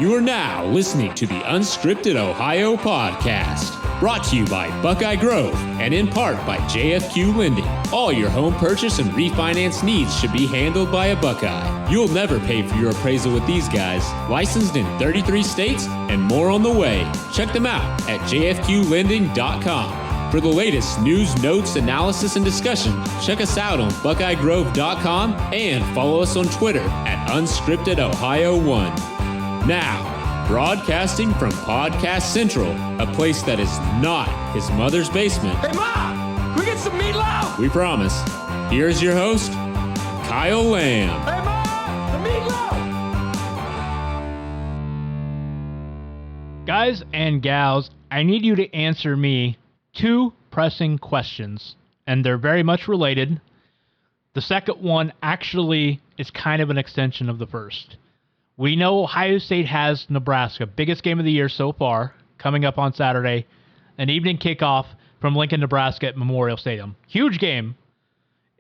You are now listening to the Unscripted Ohio podcast, brought to you by Buckeye Grove and in part by JFQ Lending. All your home purchase and refinance needs should be handled by a Buckeye. You'll never pay for your appraisal with these guys. Licensed in 33 states and more on the way. Check them out at jfqlending.com. For the latest news, notes, analysis, and discussion, check us out on BuckeyeGrove.com and follow us on Twitter at UnscriptedOhio1. Now, broadcasting from Podcast Central, a place that is not his mother's basement. Hey, Mom! Can we get some meatloaf? We promise. Here's your host, Kyle Lamb. Hey, Mom! The meatloaf! Guys and gals, I need you to answer me two pressing questions, and they're very much related. The second one actually is kind of an extension of the first. We know Ohio State has Nebraska, biggest game of the year so far, coming up on Saturday, an evening kickoff from Lincoln, Nebraska at Memorial Stadium. Huge game,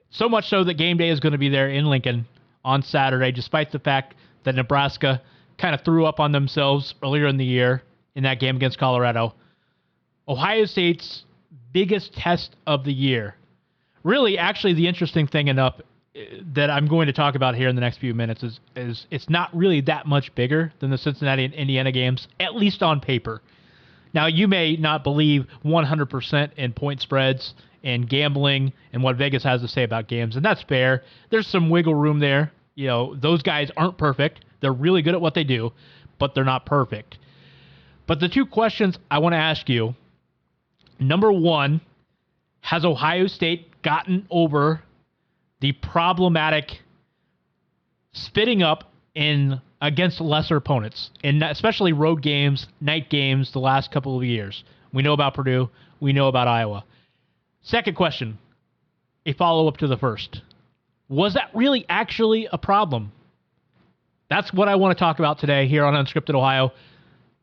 so much so that game day is going to be there in Lincoln on Saturday, despite the fact that Nebraska kind of threw up on themselves earlier in the year in that game against Colorado. Ohio State's biggest test of the year. Really, actually, the interesting thing enough that I'm going to talk about here in the next few minutes is it's not really that much bigger than the Cincinnati and Indiana games, at least on paper. Now, you may not believe 100% in point spreads and gambling and what Vegas has to say about games, and that's fair. There's some wiggle room there. You know, those guys aren't perfect. They're really good at what they do, but they're not perfect. But the two questions I want to ask you, number one, has Ohio State gotten over the problematic spitting up in against lesser opponents, and especially road games, night games the last couple of years? We know about Purdue. We know about Iowa. Second question, a follow-up to the first. Was that really actually a problem? That's what I want to talk about today here on Unscripted Ohio.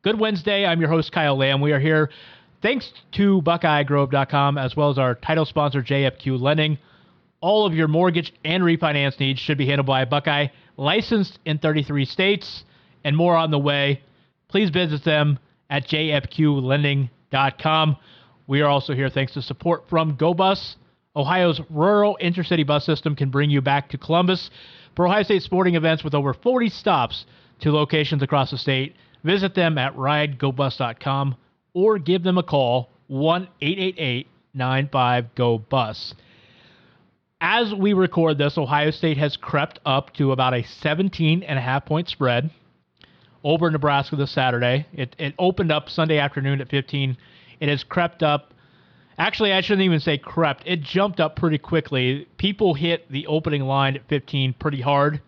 Good Wednesday. I'm your host, Kyle Lamb. We are here thanks to BuckeyeGrove.com, as well as our title sponsor, JFQ Lending. All of your mortgage and refinance needs should be handled by a Buckeye, licensed in 33 states, and more on the way. Please visit them at jfqlending.com. We are also here thanks to support from GoBus. Ohio's rural intercity bus system can bring you back to Columbus for Ohio State sporting events with over 40 stops to locations across the state. Visit them at ridegobus.com or give them a call, 1-888-95-GO-BUS. As we record this, Ohio State has crept up to about a 17.5-point spread over Nebraska this Saturday. It opened up Sunday afternoon at 15. It has crept up. Actually, I shouldn't even say crept. It jumped up pretty quickly. People hit the opening line at 15 pretty hard,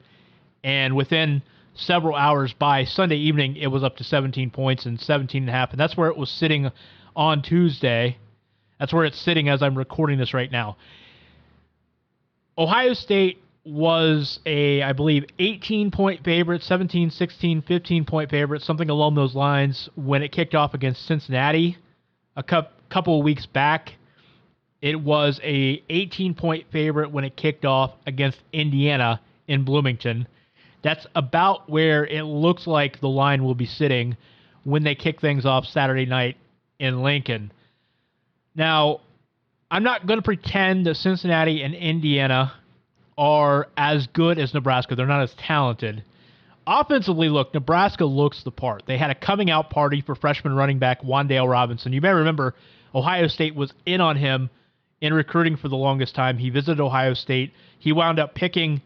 and within several hours by Sunday evening, it was up to 17 points and 17.5, and that's where it was sitting on Tuesday. That's where it's sitting as I'm recording this right now. Ohio State was I believe, 18-point favorite, 17, 16, 15-point favorite, something along those lines when it kicked off against Cincinnati a couple of weeks back. It was a 18-point favorite when it kicked off against Indiana in Bloomington. That's about where it looks like the line will be sitting when they kick things off Saturday night in Lincoln. Now, I'm not going to pretend that Cincinnati and Indiana are as good as Nebraska. They're not as talented. Offensively, look, Nebraska looks the part. They had a coming-out party for freshman running back Wan'Dale Robinson. You may remember Ohio State was in on him in recruiting for the longest time. He visited Ohio State. He wound up picking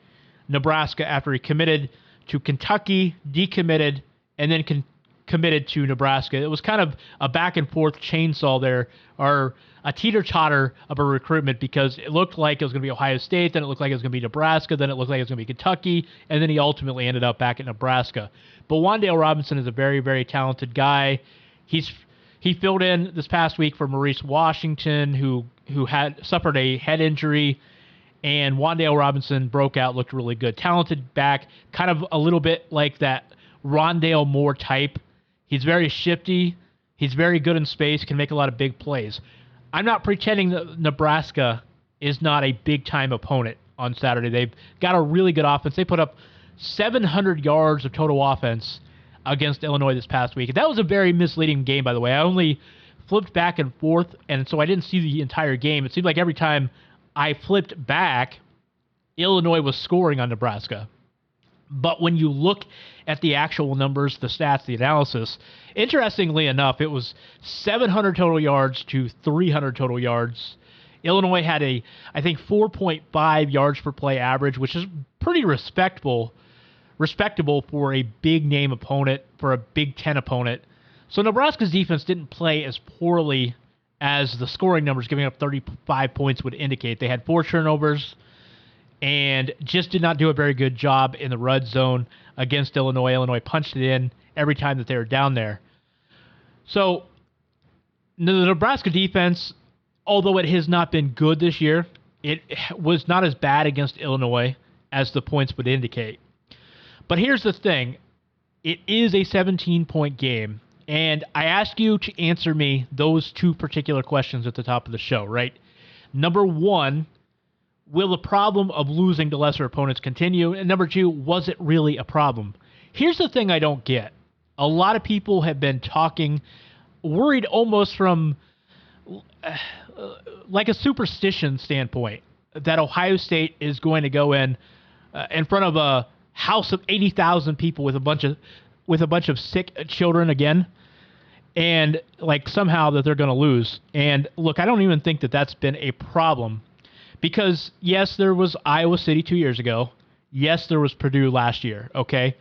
Nebraska after he committed to Kentucky, decommitted, and then committed to Nebraska. It was kind of a back-and-forth chainsaw there, or a teeter-totter of a recruitment, because it looked like it was going to be Ohio State, then it looked like it was going to be Nebraska, then it looked like it was going to be Kentucky, and then he ultimately ended up back at Nebraska. But Wan'Dale Robinson is a very, very talented guy. He filled in this past week for Maurice Washington, who had suffered a head injury, and Wan'Dale Robinson broke out, looked really good. Talented back, kind of a little bit like that Rondale Moore type. He's very shifty. He's very good in space, can make a lot of big plays. I'm not pretending that Nebraska is not a big-time opponent on Saturday. They've got a really good offense. They put up 700 yards of total offense against Illinois this past week. That was a very misleading game, by the way. I only flipped back and forth, and so I didn't see the entire game. It seemed like every time I flipped back, Illinois was scoring on Nebraska. But when you look at the actual numbers, the stats, the analysis, interestingly enough, it was 700 total yards to 300 total yards. Illinois had I think 4.5 yards per play average, which is pretty respectable for a big name opponent, for a Big Ten opponent. So Nebraska's defense didn't play as poorly as the scoring numbers, giving up 35 points would indicate. They had 4 turnovers and just did not do a very good job in the red zone against Illinois. Illinois punched it in every time that they were down there. So the Nebraska defense, although it has not been good this year, it was not as bad against Illinois as the points would indicate. But here's the thing. It is a 17-point game, and I ask you to answer me those 2 particular questions at the top of the show, right? Number 1, will the problem of losing to lesser opponents continue? And number 2, was it really a problem? Here's the thing I don't get. A lot of people have been talking, worried almost from like a superstition standpoint, that Ohio State is going to go in front of a house of 80,000 people with a bunch of sick children again, and like somehow that they're going to lose. And look, I don't even think that that's been a problem, because yes, there was Iowa City 2 years ago. Yes, there was Purdue last year. Okay,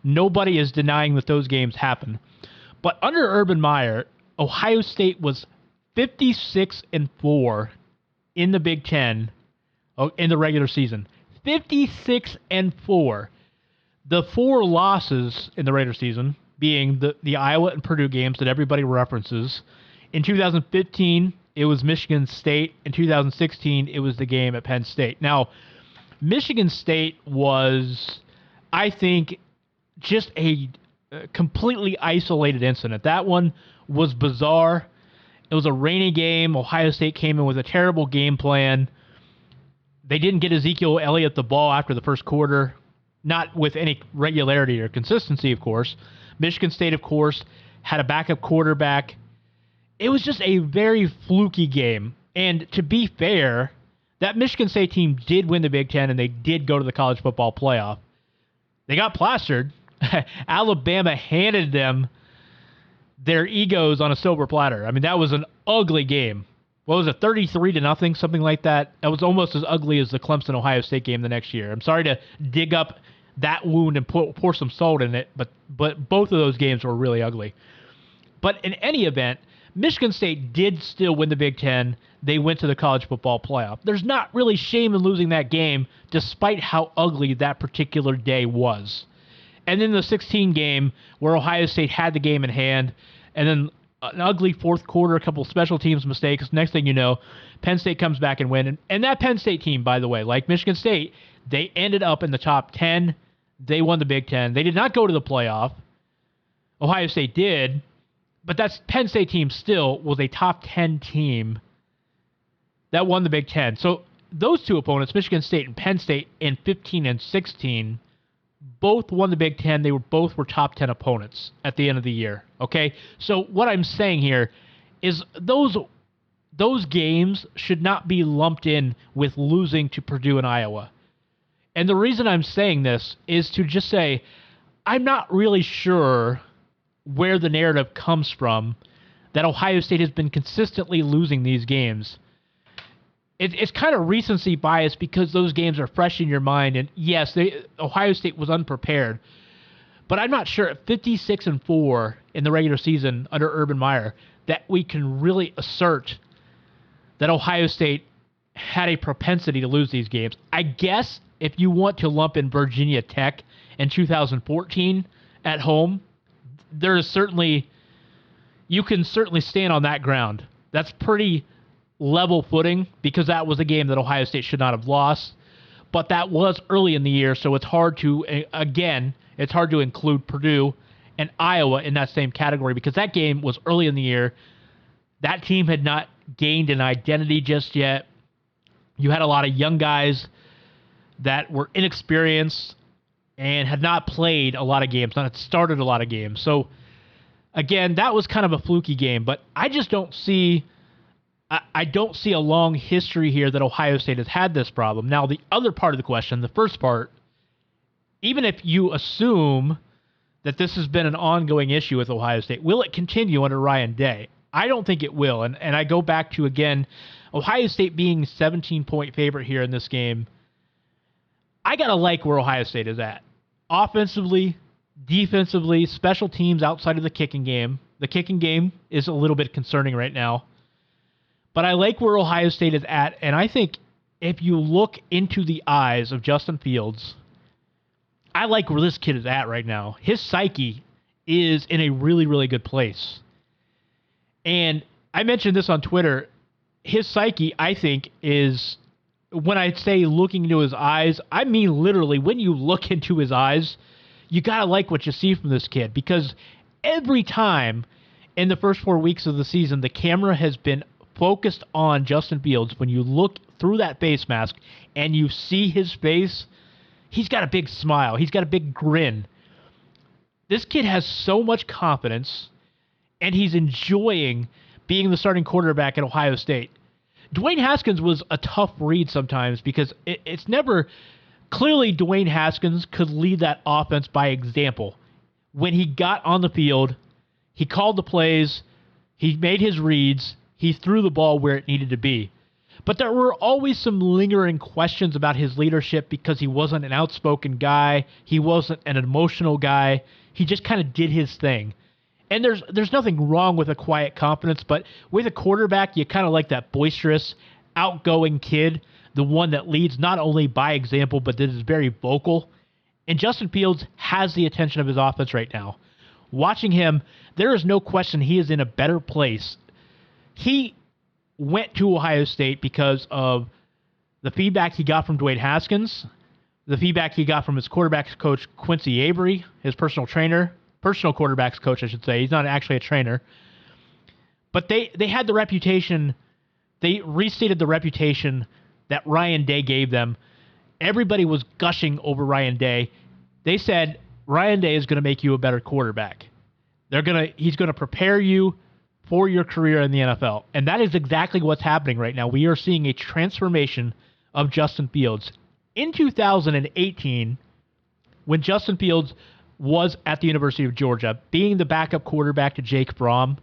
nobody is denying that those games happened. But under Urban Meyer, Ohio State was 56-4 in the Big Ten in the regular season. 56-4. The 4 losses in the regular season being the Iowa and Purdue games that everybody references. In 2015, it was Michigan State. In 2016, it was the game at Penn State. Now, Michigan State was, I think, just a completely isolated incident. That one was bizarre. It was a rainy game. Ohio State came in with a terrible game plan. They didn't get Ezekiel Elliott the ball after the first quarter, not with any regularity or consistency, of course. Michigan State, of course, had a backup quarterback. It was just a very fluky game. And to be fair, that Michigan State team did win the Big Ten, and they did go to the college football playoff. They got plastered. Alabama handed them their egos on a silver platter. I mean, that was an ugly game. What was it, 33-0, something like that? That was almost as ugly as the Clemson-Ohio State game the next year. I'm sorry to dig up that wound and pour some salt in it, but both of those games were really ugly. But in any event, Michigan State did still win the Big Ten. They went to the college football playoff. There's not really shame in losing that game, despite how ugly that particular day was. And then the 16 game, where Ohio State had the game in hand, and then an ugly fourth quarter, a couple of special teams mistakes. Next thing you know, Penn State comes back and win. And that Penn State team, by the way, like Michigan State, they ended up in the top 10. They won the Big Ten. They did not go to the playoff. Ohio State did, but that Penn State team still was a top 10 team that won the Big Ten. So those 2 opponents, Michigan State and Penn State, in 15 and 16, both won the Big Ten. They both were top 10 opponents at the end of the year. Okay, so what I'm saying here is those games should not be lumped in with losing to Purdue and Iowa. And the reason I'm saying this is to just say I'm not really sure where the narrative comes from that Ohio State has been consistently losing these games. It's kind of recency bias because those games are fresh in your mind. And yes, Ohio State was unprepared. But I'm not sure at 56-4 in the regular season under Urban Meyer that we can really assert that Ohio State had a propensity to lose these games. I guess if you want to lump in Virginia Tech in 2014 at home, you can certainly stand on that ground. That's pretty level footing because that was a game that Ohio State should not have lost. But that was early in the year, so it's hard to include Purdue and Iowa in that same category because that game was early in the year. That team had not gained an identity just yet. You had a lot of young guys that were inexperienced, and had not played a lot of games, not started a lot of games. So, again, that was kind of a fluky game, but I just don't see I don't see a long history here that Ohio State has had this problem. Now, the other part of the question, the first part, even if you assume that this has been an ongoing issue with Ohio State, will it continue under Ryan Day? I don't think it will. And I go back to, again, Ohio State being 17-point favorite here in this game. I got to like where Ohio State is at. Offensively, defensively, special teams outside of the kicking game. The kicking game is a little bit concerning right now. But I like where Ohio State is at, and I think if you look into the eyes of Justin Fields, I like where this kid is at right now. His psyche is in a really, really good place. And I mentioned this on Twitter. His psyche, I think, is, when I say looking into his eyes, I mean literally when you look into his eyes, you got to like what you see from this kid, because every time in the first 4 weeks of the season, the camera has been focused on Justin Fields. When you look through that face mask and you see his face, he's got a big smile. He's got a big grin. This kid has so much confidence, and he's enjoying being the starting quarterback at Ohio State. Dwayne Haskins was a tough read sometimes because it's never... Clearly, Dwayne Haskins could lead that offense by example. When he got on the field, he called the plays, he made his reads, he threw the ball where it needed to be. But there were always some lingering questions about his leadership because he wasn't an outspoken guy. He wasn't an emotional guy. He just kind of did his thing. And there's nothing wrong with a quiet confidence, but with a quarterback, you kind of like that boisterous, outgoing kid, the one that leads not only by example, but that is very vocal. And Justin Fields has the attention of his offense right now. Watching him, there is no question he is in a better place. He went to Ohio State because of the feedback he got from Dwayne Haskins, the feedback he got from his quarterback's coach, Quincy Avery, his personal quarterback's coach, I should say. He's not actually a trainer. But they had the reputation, they restated the reputation that Ryan Day gave them. Everybody was gushing over Ryan Day. They said, Ryan Day is going to make you a better quarterback. He's going to prepare you for your career in the NFL. And that is exactly what's happening right now. We are seeing a transformation of Justin Fields. In 2018, when Justin Fields was at the University of Georgia, being the backup quarterback to Jake Fromm,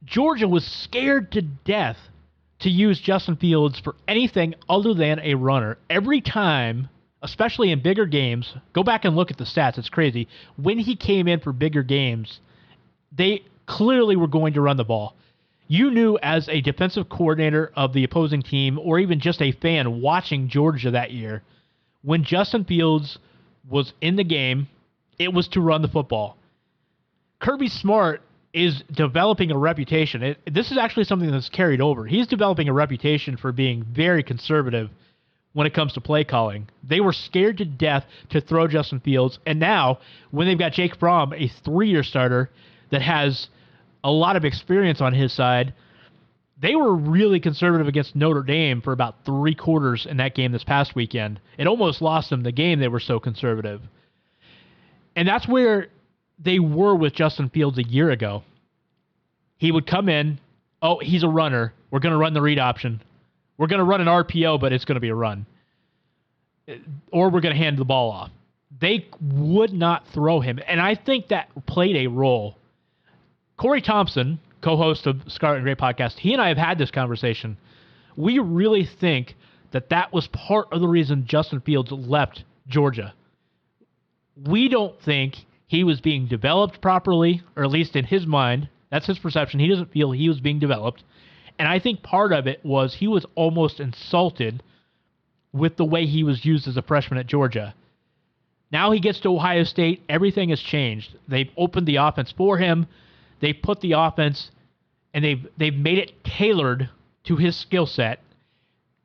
Georgia was scared to death to use Justin Fields for anything other than a runner. Every time, especially in bigger games, go back and look at the stats, it's crazy. When he came in for bigger games, they clearly were going to run the ball. You knew as a defensive coordinator of the opposing team, or even just a fan watching Georgia that year, when Justin Fields was in the game, it was to run the football. Kirby Smart is developing a reputation. This is actually something that's carried over. He's developing a reputation for being very conservative when it comes to play calling. They were scared to death to throw Justin Fields, and now, when they've got Jake Fromm, a 3-year starter that has a lot of experience on his side, they were really conservative against Notre Dame for about 3 quarters in that game this past weekend. It almost lost them the game, they were so conservative. And that's where they were with Justin Fields a year ago. He would come in, oh, he's a runner. We're going to run the read option. We're going to run an RPO, but it's going to be a run. Or we're going to hand the ball off. They would not throw him. And I think that played a role. Corey Thompson, co-host of Scarlet and Gray podcast, he and I have had this conversation. We really think that was part of the reason Justin Fields left Georgia. We don't think he was being developed properly, or at least in his mind. That's his perception. He doesn't feel he was being developed. And I think part of it was he was almost insulted with the way he was used as a freshman at Georgia. Now he gets to Ohio State. Everything has changed. They've opened the offense for him. They put the offense, and they've made it tailored to his skill set,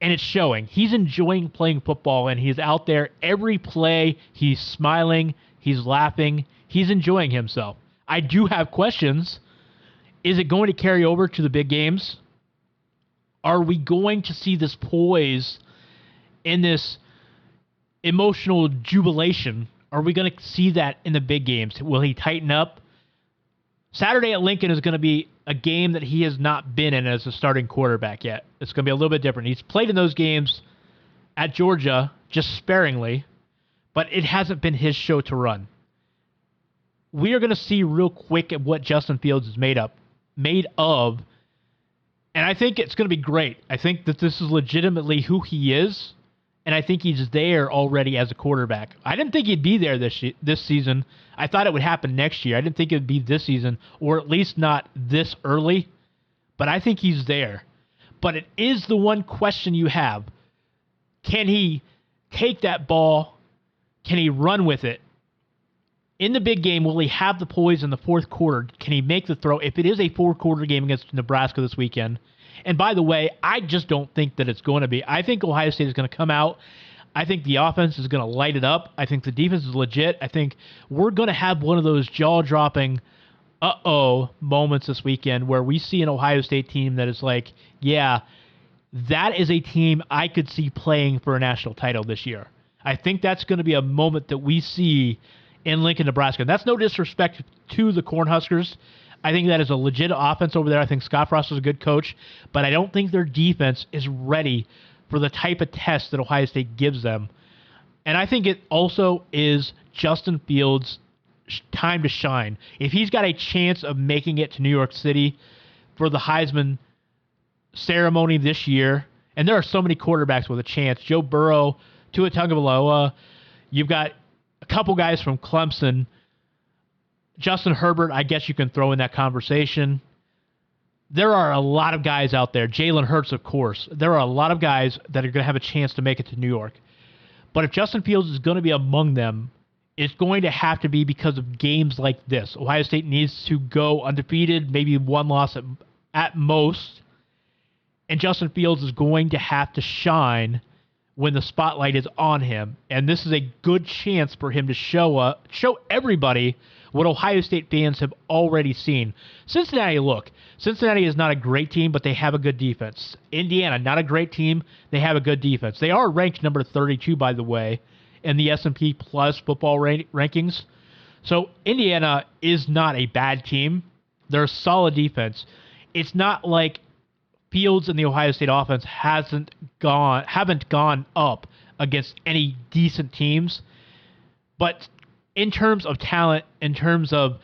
and it's showing. He's enjoying playing football, and he's out there every play. He's smiling. He's laughing. He's enjoying himself. I do have questions. Is it going to carry over to the big games? Are we going to see this poise in this emotional jubilation? Are we going to see that in the big games? Will he tighten up? Saturday at Lincoln is going to be a game that he has not been in as a starting quarterback yet. It's going to be a little bit different. He's played in those games at Georgia just sparingly, but it hasn't been his show to run. We are going to see real quick at what Justin Fields is made of, and I think it's going to be great. I think that this is legitimately who he is, and I think he's there already as a quarterback. I didn't think he'd be there this season. I thought it would happen next year. I didn't think it would be this season, or at least not this early, but I think he's there. But it is the one question you have. Can he take that ball? Can he run with it? In the big game, will he have the poise in the fourth quarter? Can he make the throw? If it is a four-quarter game against Nebraska this weekend, and by the way, I just don't think that it's going to be. I think Ohio State is going to come out. I think the offense is going to light it up. I think the defense is legit. I think we're going to have one of those jaw-dropping, moments this weekend where we see an Ohio State team that is like, yeah, that is a team I could see playing for a national title this year. I think that's going to be a moment that we see in Lincoln, Nebraska. And that's no disrespect to the Cornhuskers. I think that is a legit offense over there. I think Scott Frost is a good coach, but I don't think their defense is ready for the type of test that Ohio State gives them. And I think it also is Justin Fields' time to shine. If he's got a chance of making it to New York City for the Heisman ceremony this year, and there are so many quarterbacks with a chance. Joe Burrow, Tua Tagovailoa, you've got a couple guys from Clemson. Justin Herbert, I guess you can throw in that conversation. There are a lot of guys out there. Jalen Hurts, of course. There are a lot of guys that are going to have a chance to make it to New York. But if Justin Fields is going to be among them, it's going to have to be because of games like this. Ohio State needs to go undefeated, maybe one loss at most. And Justin Fields is going to have to shine when the spotlight is on him. And this is a good chance for him to show everybody what Ohio State fans have already seen. Cincinnati is not a great team, but they have a good defense. Indiana, not a great team. They have a good defense. They are ranked number 32, by the way, in the S&P Plus football rankings. So Indiana is not a bad team. They're a solid defense. It's not like Fields and the Ohio State offense haven't gone up against any decent teams. But in terms of talent, in terms of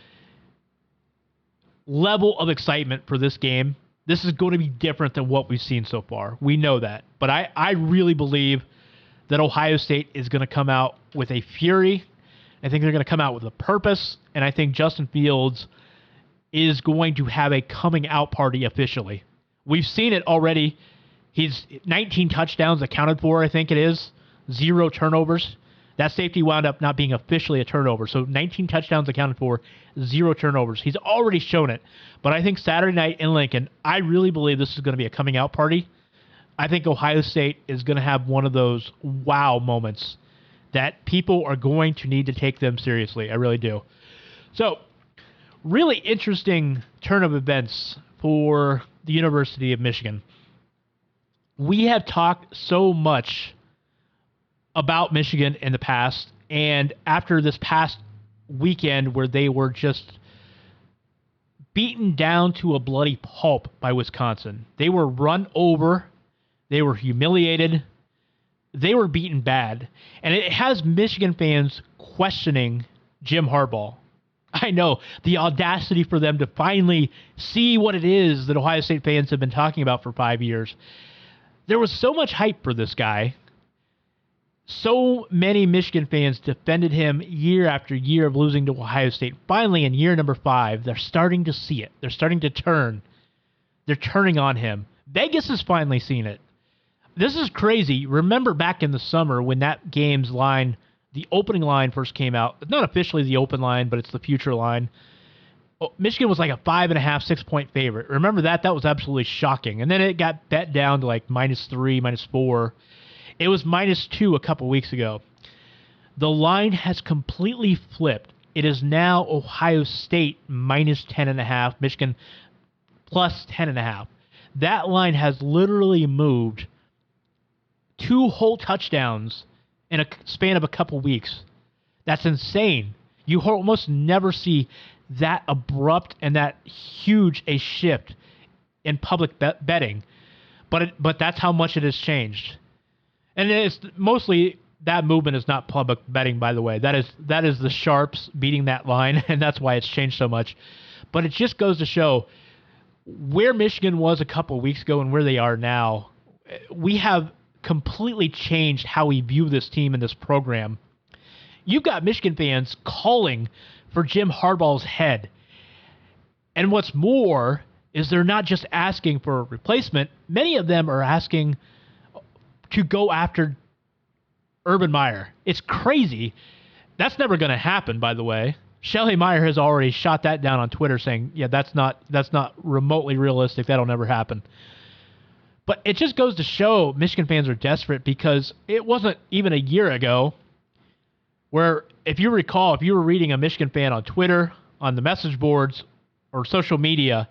level of excitement for this game, this is going to be different than what we've seen so far. We know that. But I really believe that Ohio State is going to come out with a fury. I think they're going to come out with a purpose. And I think Justin Fields is going to have a coming out party officially. We've seen it already. He's 19 touchdowns accounted for, I think it is. 0 turnovers. That safety wound up not being officially a turnover. So 19 touchdowns accounted for, 0 turnovers. He's already shown it. But I think Saturday night in Lincoln, I really believe this is going to be a coming out party. I think Ohio State is going to have one of those wow moments that people are going to need to take them seriously. I really do. So, really interesting turn of events for the University of Michigan. We have talked so much about Michigan in the past, and after this past weekend where they were just beaten down to a bloody pulp by Wisconsin. They were run over. They were humiliated. They were beaten bad. And it has Michigan fans questioning Jim Harbaugh. I know, the audacity for them to finally see what it is that Ohio State fans have been talking about for 5 years. There was so much hype for this guy. So many Michigan fans defended him year after year of losing to Ohio State. Finally, in year number 5, they're starting to see it. They're starting to turn. They're turning on him. Vegas has finally seen it. This is crazy. Remember back in the summer when that game's line, the opening line first came out. It's not officially the open line, but it's the future line. Michigan was like a 5.5, 6-point favorite. Remember that? That was absolutely shocking. And then it got bet down to like -3, -4. It was -2 a couple weeks ago. The line has completely flipped. It is now Ohio State -10.5, Michigan +10.5. That line has literally moved 2 whole touchdowns in a span of a couple weeks. That's insane. You almost never see that abrupt and that huge a shift in public betting, but that's how much it has changed. And it's mostly that movement is not public betting, by the way. That is the sharps beating that line, and that's why it's changed so much. But it just goes to show where Michigan was a couple of weeks ago and where they are now. We have completely changed how we view this team and this program. You've got Michigan fans calling for Jim Harbaugh's head. And what's more is they're not just asking for a replacement. Many of them are asking to go after Urban Meyer. It's crazy. That's never going to happen, by the way. Shelley Meyer has already shot that down on Twitter saying, yeah, that's not remotely realistic. That'll never happen. But it just goes to show Michigan fans are desperate, because it wasn't even a year ago where, if you recall, if you were reading a Michigan fan on Twitter, on the message boards, or social media,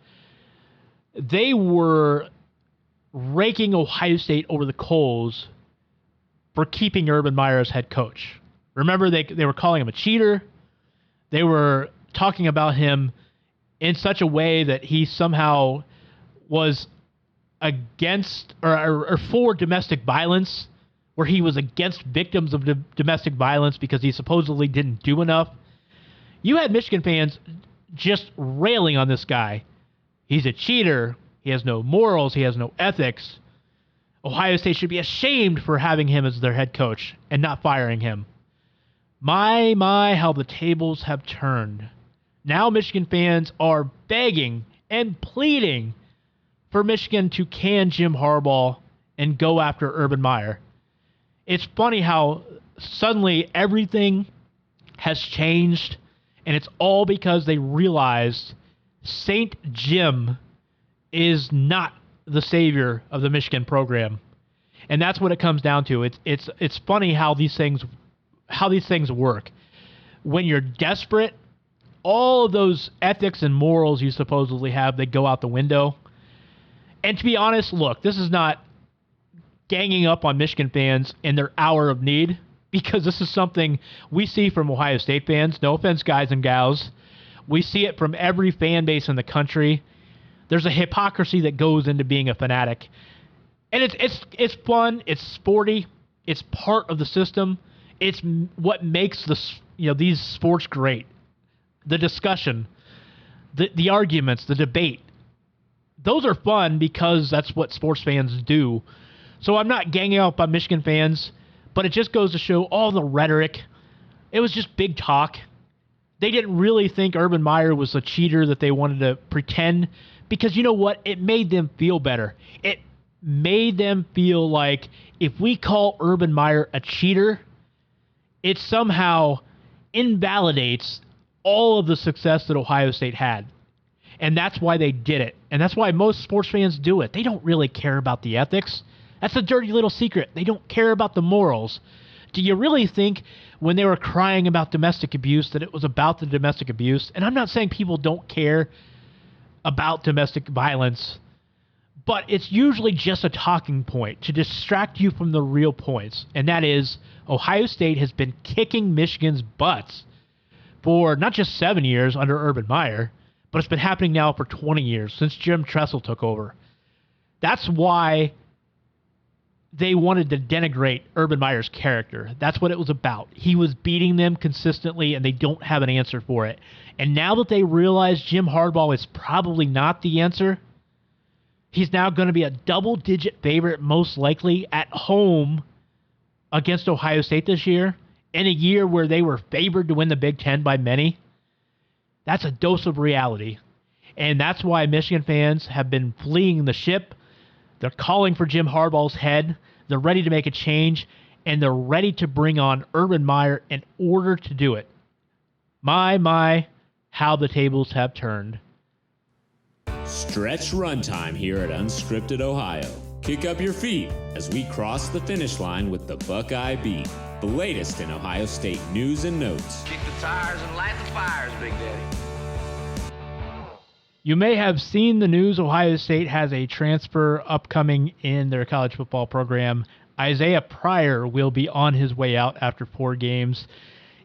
they were raking Ohio State over the coals for keeping Urban Meyer as head coach. Remember, they were calling him a cheater. They were talking about him in such a way that he somehow was against or for domestic violence, where he was against victims of domestic violence because he supposedly didn't do enough. You had Michigan fans just railing on this guy. He's a cheater. He has no morals. He has no ethics. Ohio State should be ashamed for having him as their head coach and not firing him. My, how the tables have turned. Now Michigan fans are begging and pleading for Michigan to can Jim Harbaugh and go after Urban Meyer. It's funny how suddenly everything has changed, and it's all because they realized Saint Jim is not the savior of the Michigan program. And that's what it comes down to. It's funny how these things work. When you're desperate, all of those ethics and morals you supposedly have, they go out the window. And to be honest, look, this is not ganging up on Michigan fans in their hour of need, because this is something we see from Ohio State fans. No offense, guys and gals. We see it from every fan base in the country. There's a hypocrisy that goes into being a fanatic. And it's fun, it's sporty, it's part of the system. It's what makes these sports great. The discussion, the arguments, the debate. Those are fun because that's what sports fans do. So I'm not ganging up on Michigan fans, but it just goes to show all the rhetoric. It was just big talk. They didn't really think Urban Meyer was a cheater that they wanted to pretend, because you know what? It made them feel better. It made them feel like if we call Urban Meyer a cheater, it somehow invalidates all of the success that Ohio State had. And that's why they did it. And that's why most sports fans do it. They don't really care about the ethics. That's a dirty little secret. They don't care about the morals. Do you really think when they were crying about domestic abuse that it was about the domestic abuse? And I'm not saying people don't care about domestic violence, but it's usually just a talking point to distract you from the real points. And that is, Ohio State has been kicking Michigan's butts for not just 7 years under Urban Meyer, but it's been happening now for 20 years, since Jim Tressel took over. That's why they wanted to denigrate Urban Meyer's character. That's what it was about. He was beating them consistently, and they don't have an answer for it. And now that they realize Jim Harbaugh is probably not the answer, he's now going to be a double-digit favorite, most likely, at home against Ohio State this year, in a year where they were favored to win the Big Ten by many. That's a dose of reality. And that's why Michigan fans have been fleeing the ship. They're calling for Jim Harbaugh's head. They're ready to make a change, and they're ready to bring on Urban Meyer in order to do it. My, how the tables have turned. Stretch runtime here at Unscripted Ohio. Kick up your feet as we cross the finish line with the Buckeye Beat, the latest in Ohio State news and notes. Kick the tires and light the fires, Big Daddy. You may have seen the news. Ohio State has a transfer upcoming in their college football program. Isaiah Pryor will be on his way out after 4 games.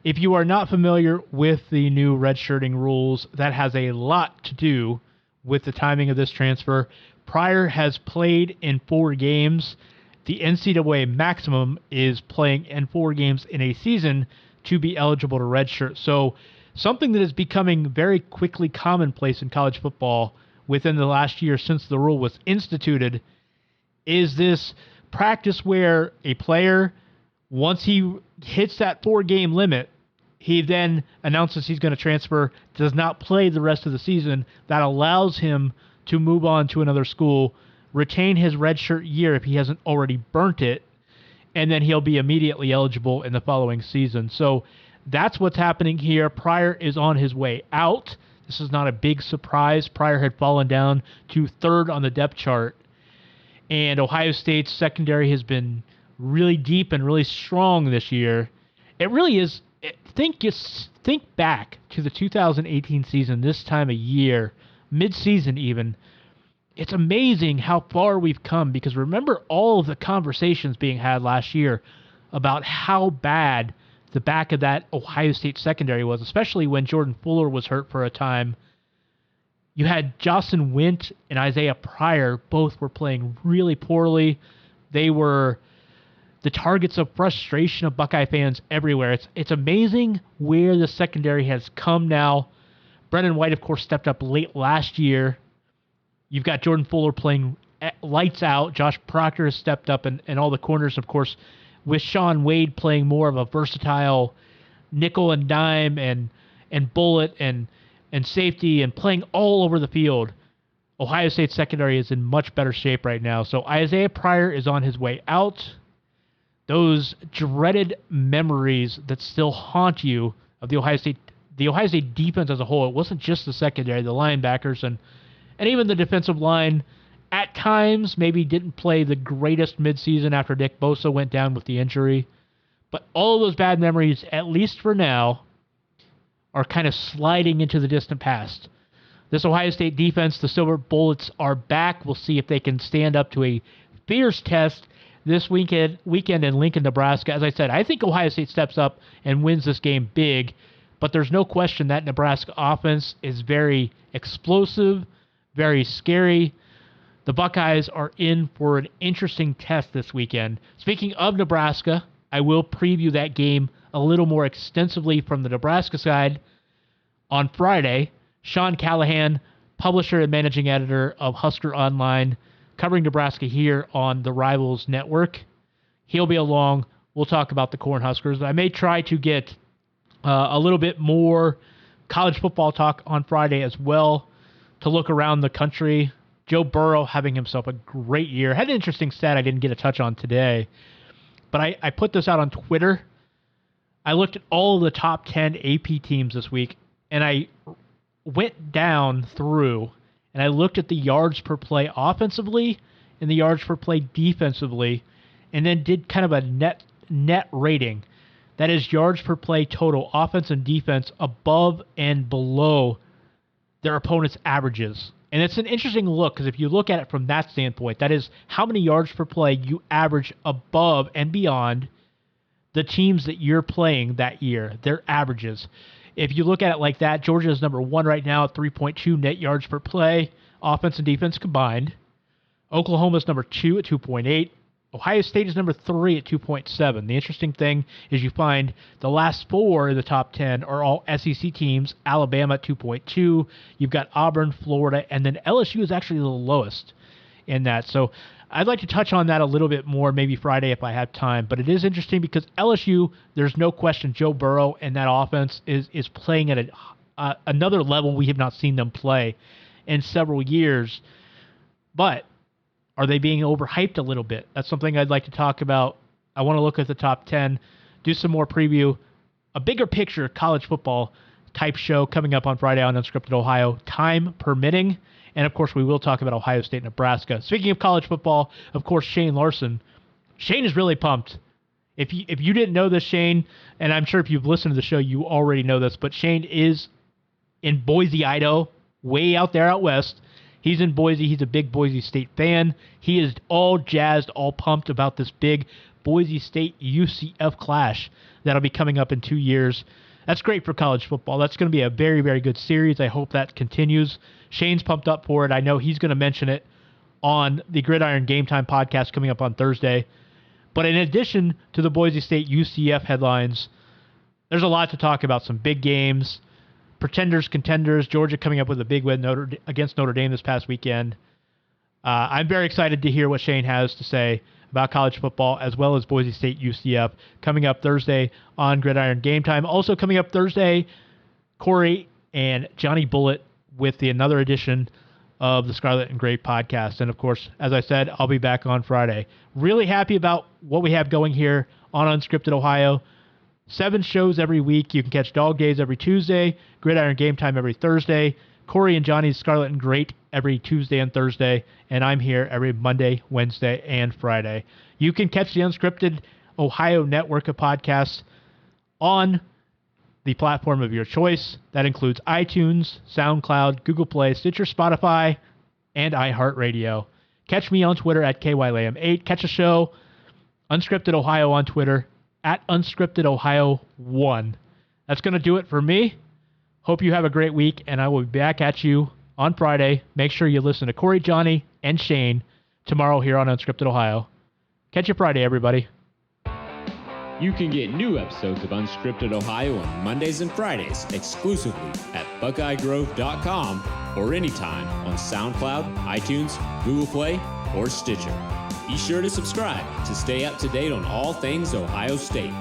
If you are not familiar with the new redshirting rules, that has a lot to do with the timing of this transfer. Pryor has played in 4 games. The NCAA maximum is playing in 4 games in a season to be eligible to redshirt. So something that is becoming very quickly commonplace in college football within the last year since the rule was instituted is this practice where a player, once he hits that 4-game limit, he then announces he's going to transfer, does not play the rest of the season. That allows him to move on to another school, retain his redshirt year if he hasn't already burnt it, and then he'll be immediately eligible in the following season. So that's what's happening here. Pryor is on his way out. This is not a big surprise. Pryor had fallen down to 3rd on the depth chart, and Ohio State's secondary has been really deep and really strong this year. It really is. Think back to the 2018 season, this time of year, mid-season even. It's amazing how far we've come, because remember all of the conversations being had last year about how bad the back of that Ohio State secondary was, especially when Jordan Fuller was hurt for a time. You had Jocelyn Wint and Isaiah Pryor. Both were playing really poorly. They were the targets of frustration of Buckeye fans everywhere. It's amazing where the secondary has come now. Brendan White, of course, stepped up late last year. You've got Jordan Fuller playing lights out. Josh Proctor has stepped up, and all the corners, of course, with Sean Wade playing more of a versatile nickel and dime and bullet and safety and playing all over the field. Ohio State secondary is in much better shape right now. So Isaiah Pryor is on his way out. Those dreaded memories that still haunt you of the Ohio State defense as a whole. It wasn't just the secondary, the linebackers and even the defensive line at times maybe didn't play the greatest midseason after Nick Bosa went down with the injury. But all of those bad memories, at least for now, are kind of sliding into the distant past. This Ohio State defense, the Silver Bullets, are back. We'll see if they can stand up to a fierce test this weekend in Lincoln, Nebraska. As I said, I think Ohio State steps up and wins this game big, but there's no question that Nebraska offense is very explosive, very scary. The Buckeyes are in for an interesting test this weekend. Speaking of Nebraska, I will preview that game a little more extensively from the Nebraska side on Friday. Sean Callahan, publisher and managing editor of Husker Online, covering Nebraska here on the Rivals Network. He'll be along. We'll talk about the Cornhuskers. I may try to get a little bit more college football talk on Friday as well to look around the country. Joe Burrow having himself a great year. Had an interesting stat I didn't get a touch on today, but I put this out on Twitter. I looked at all of the top 10 AP teams this week, and I went down through and I looked at the yards per play offensively and the yards per play defensively, and then did kind of a net rating. That is yards per play total, offense and defense, above and below their opponent's averages. And it's an interesting look, because if you look at it from that standpoint, that is how many yards per play you average above and beyond the teams that you're playing that year, their averages. If you look at it like that, Georgia is number 1 right now at 3.2 net yards per play, offense and defense combined. Oklahoma is number 2 at 2.8. Ohio State is number 3 at 2.7. The interesting thing is you find the last 4 in the top 10 are all SEC teams. Alabama at 2.2. You've got Auburn, Florida, and then LSU is actually the lowest in that. So I'd like to touch on that a little bit more, maybe Friday if I have time. But it is interesting because LSU, there's no question Joe Burrow and that offense is playing at another level we have not seen them play in several years. But are they being overhyped a little bit? That's something I'd like to talk about. I want to look at the top 10, do some more preview, a bigger picture college football type show coming up on Friday on Unscripted Ohio, time permitting. And, of course, we will talk about Ohio State, Nebraska. Speaking of college football, of course, Shane Larson. Shane is really pumped. If you didn't know this, Shane, and I'm sure if you've listened to the show, you already know this, but Shane is in Boise, Idaho, way out there out west. He's in Boise. He's a big Boise State fan. He is all jazzed, all pumped about this big Boise State UCF clash that'll be coming up in 2 years. That's great for college football. That's going to be a very, very good series. I hope that continues. Shane's pumped up for it. I know he's going to mention it on the Gridiron Game Time podcast coming up on Thursday. But in addition to the Boise State UCF headlines, there's a lot to talk about. Some big games, pretenders, contenders. Georgia coming up with a big win against Notre Dame this past weekend. I'm very excited to hear what Shane has to say about college football, as well as Boise State UCF, coming up Thursday on Gridiron Game Time. Also coming up Thursday, Corey and Johnny Bullitt with another edition of the Scarlet and Gray podcast. And of course, as I said, I'll be back on Friday. Really happy about what we have going here on Unscripted Ohio. 7 shows every week. You can catch Dog Days every Tuesday, Gridiron Game Time every Thursday, Corey and Johnny's Scarlet and Great every Tuesday and Thursday, and I'm here every Monday, Wednesday, and Friday. You can catch the Unscripted Ohio network of podcasts on the platform of your choice. That includes iTunes, SoundCloud, Google Play, Stitcher, Spotify, and iHeartRadio. Catch me on Twitter at KYLAM8. Catch a show, Unscripted Ohio on Twitter, at Unscripted Ohio 1. That's going to do it for me. Hope you have a great week, and I will be back at you on Friday. Make sure you listen to Corey, Johnny, and Shane tomorrow here on Unscripted Ohio. Catch you Friday, everybody. You can get new episodes of Unscripted Ohio on Mondays and Fridays exclusively at BuckeyeGrove.com or anytime on SoundCloud, iTunes, Google Play, or Stitcher. Be sure to subscribe to stay up to date on all things Ohio State.